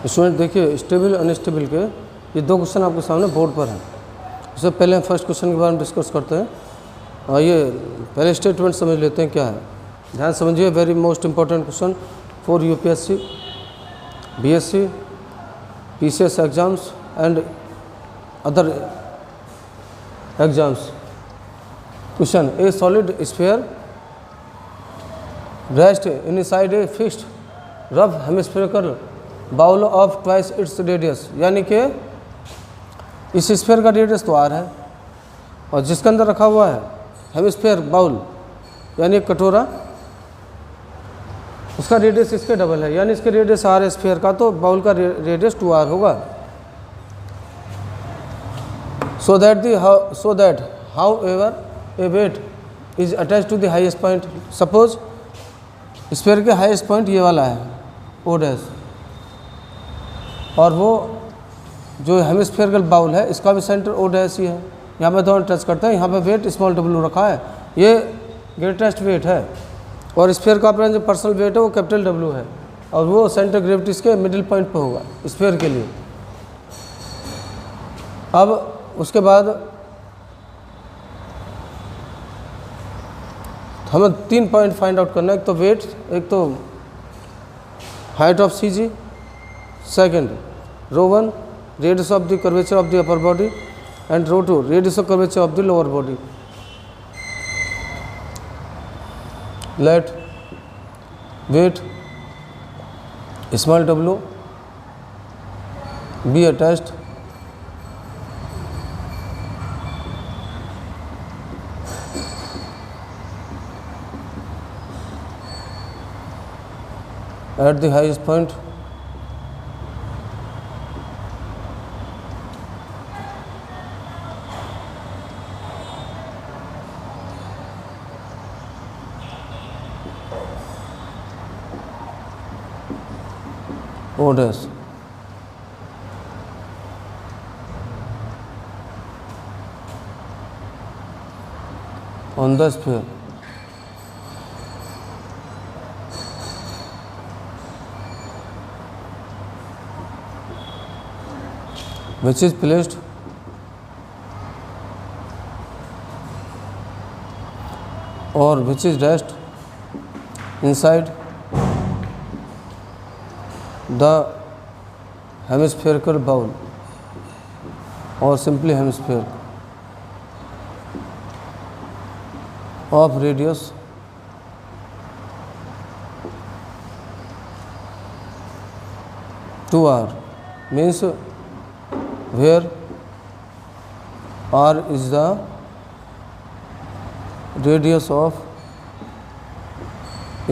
Student देखिए, stable unstable के ये दो क्वेश्चन आपके सामने बोर्ड पर हैं। इससे पहले हम फर्स्ट क्वेश्चन के बारे में डिस्कस करते हैं। ये पहले स्टेटमेंट समझ लेते हैं क्या है। ध्यान समझिए, very most important question for UPSC, BSC, PCS exams and other exams. Question, a solid sphere rest inside a fixed rough hemispherical bowl of twice its radius. यानी कि इस स्फीयर का रेडियस तो आर है और जिसके अंदर रखा हुआ है हेमिस्फेयर बाउल यानी एक कटोरा, उसका रेडियस इसके डबल है, यानी इसके रेडियस आर है स्फीयर का, तो बाउल का रेडियस 2r होगा। So that however a weight is attach to the highest point. Suppose sphere के हाईएस्ट पॉइंट ये वाला है ओ डैश, और वो जो हेमिस्फेरिकल बाउल है इसका भी सेंटर ओ डैश ही है। यहाँ पे दोनों टच करते हैं, यहाँ पे वेट स्मॉल w रखा है, ये ग्रेटेस्ट वेट है, और स्फीयर का अपना जो पर्सनल वेट है वो कैपिटल W है, और वो सेंटर ग्रेविटी इसके मिडिल पॉइंट पे होगा स्फीयर के लिए। अब उसके बाद हमें 3 पॉइंट फाइंड आउट करना है। एक तो वेट, एक तो height of CG, second ρ1 radius of the curvature of the upper body and ρ2 radius of curvature of the lower body. Let weight small w be attached at the highest point O dash. On the sphere. Which is placed or which is rest inside the hemispherical bowl or simply hemisphere of radius to r, means where r is the radius of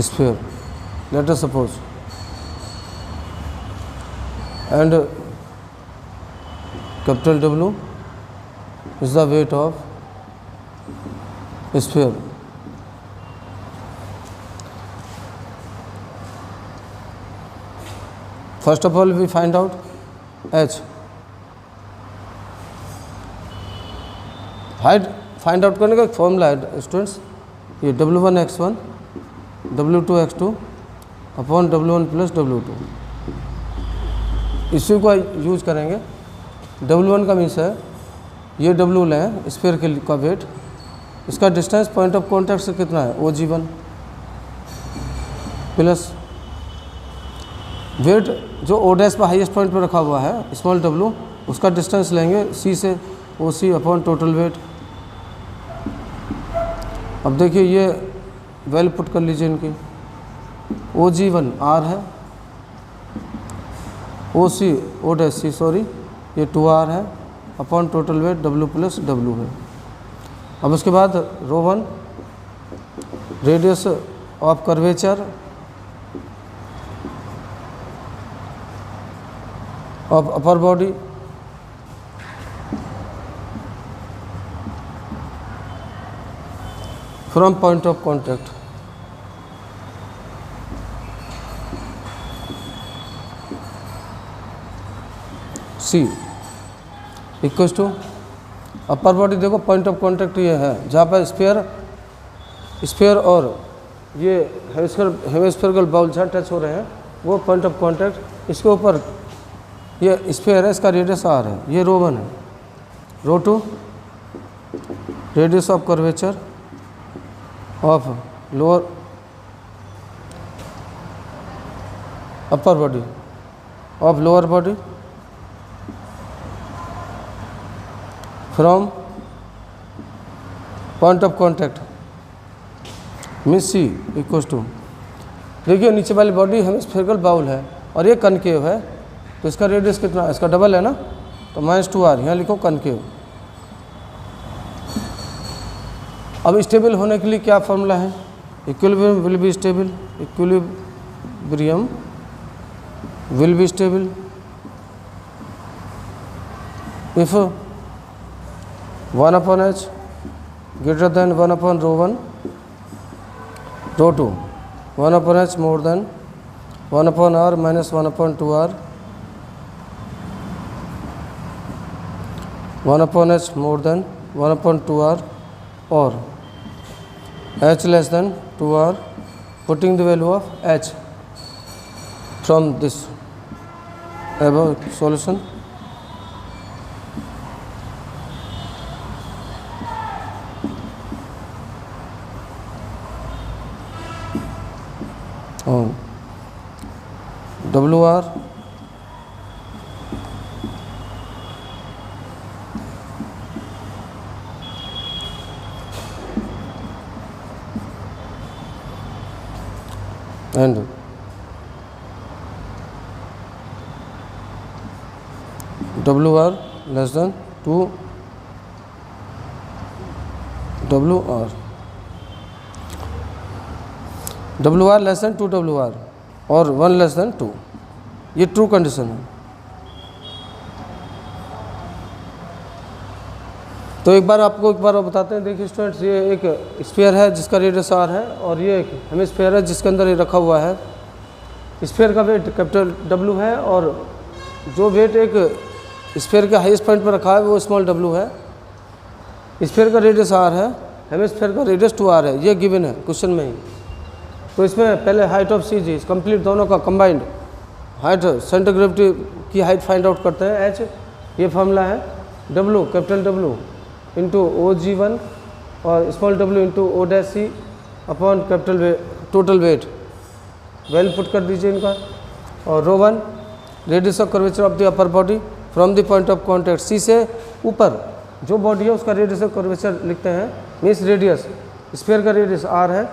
sphere, let us suppose, and capital W is the weight of sphere. First of all we find out h. Height find out करने का एक formula है students, ये W1 x1 W2 x2 upon W1 plus W2, इसी को use करेंगे। W1 का means है ये W लें स्फीयर के का वेट, इसका डिस्टेंस पॉइंट ऑफ कॉन्टैक्ट से कितना है OG1 प्लस वेट जो O डैश पर हाईएस्ट पॉइंट पर रखा हुआ है स्मॉल w, उसका डिस्टेंस लेंगे C से OC अपॉन टोटल वेट। अब देखिए ये वैल्यू पुट कर लीजिए इनकी, OG1 R है, O डैश C सॉरी ये 2R है upon total weight W plus W है। अब उसके बाद ρ1 radius of curvature of upper body from point of contact, C equals to upper body. देखो पॉइंट ऑफ कॉन्टैक्ट ये है जहाँ पर स्फीयर और ये हेमिस्फेरिकल बाउल जहाँ टच हो रहे हैं वो पॉइंट ऑफ कॉन्टैक्ट। इसके ऊपर ये स्फीयर है, इसका रेडियस आर है, ये रो 1 है। Rho 2 radius of curvature of lower upper body of lower body from point of contact means C equals to, देखिए नीचे वाली बॉडी हेमिस्फेरिकल बाउल है और ये कनकेव है, तो इसका रेडियस कितना, इसका डबल है ना, तो -2r, यहाँ लिखो कनकेव। अब स्टेबल होने के लिए क्या फॉर्मूला है, equilibrium will be stable, equilibrium will be stable if 1/h greater than 1/ρ1, rho 2 1/h more than 1/r minus 1/2r, 1/h more than 1/2r, or h less than 2r, putting the value of h from this above solution. On WR and WR less than 2 WR, WR less than 2 WR और 1 less than 2, ये true condition है। तो एक बार बताते हैं, देखिए students, ये एक स्फीयर है जिसका रेडियस r है और ये एक हेमिस्फीयर है जिसके अंदर ये रखा हुआ है। स्फीयर का वेट कैपिटल W है और जो वेट एक स्फीयर के हाईएस्ट पॉइंट पर रखा है वो स्मॉल w है। स्फीयर का रेडियस r है, हेमिस्फीयर का रेडियस 2r है, ये गिवन है क्वेश्चन में ही। तो इसमें पहले height of C G complete दोनों का कंबाइंड हाइट सेंटर ग्रेविटी की हाइट फाइंड आउट करते हैं, h, ये फॉर्मूला है W capital W into OG1 और small w into O' upon capital total weight, value put कर दीजिए इनका। और rho 1 radius of curvature of the upper body from the point of contact, C से ऊपर जो बॉडी है उसका रेडियस ऑफ कर्वेचर लिखते हैं, मीन्स रेडियस, स्फीयर का रेडियस r है,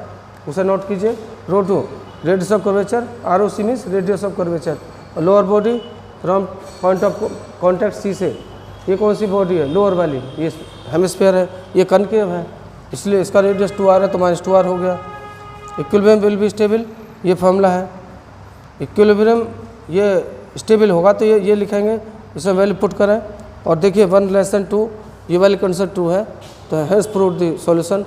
उसे नोट कीजिए। Rho 2 radius of curvature ROC means radius of curvature, lower body from point of contact C से, ये कौन सी बॉडी है, लोअर वाली, ये हेमिस्फीयर है, ये कनकेव है, इसलिए इसका रेडियस 2r है तो -2r हो गया। इक्विलिब्रियम विल बी स्टेबल, ये फॉर्मूला है। इक्विलिब्रियम ये स्टेबल होगा तो ये लिखेंगे, इसमें वैल्यू पुट करें और देखिए 1 लेस दैन 2, ये वाली कंसेप्ट ट्रू है, तो हैज़ प्रूव्ड द सॉल्यूशन।